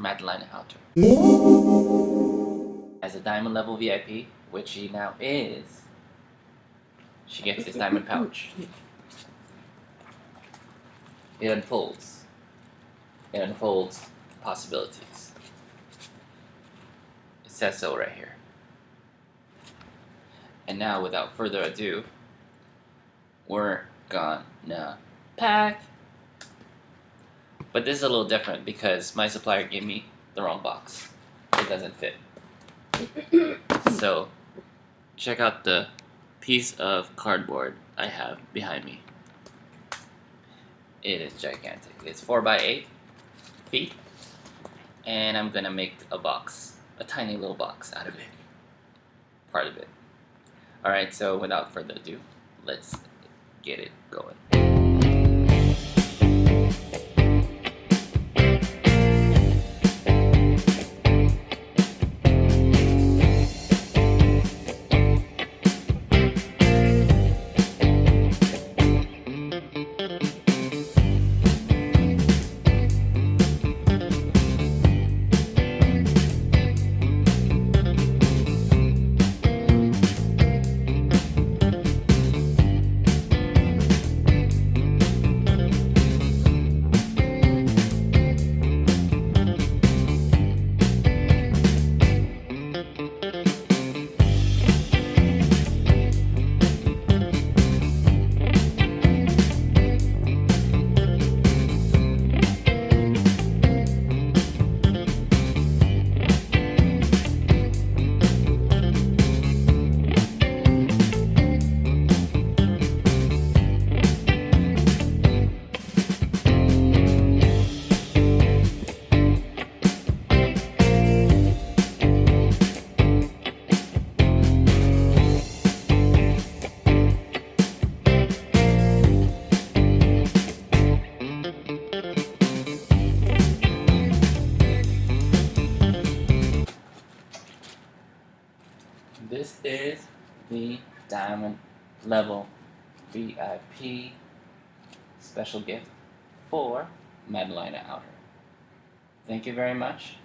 Madeleine and Haueter. As a diamond level VIP, which she now is, she gets this diamond pouch. It unfolds. It unfolds possibilities. It says so right here. And now, without further ado, we're gonna pack. But this is a little different because my supplier gave me the wrong box. It doesn't fit. So, check out the piece of cardboard I have behind me. It is gigantic. It's 4 by 8 feet, and I'm gonna make a box, a tiny little box out of it. Part of it. Alright, so without further ado, let's get it going. This is the diamond level VIP special gift for Madeleine and Haueter. Thank you very much.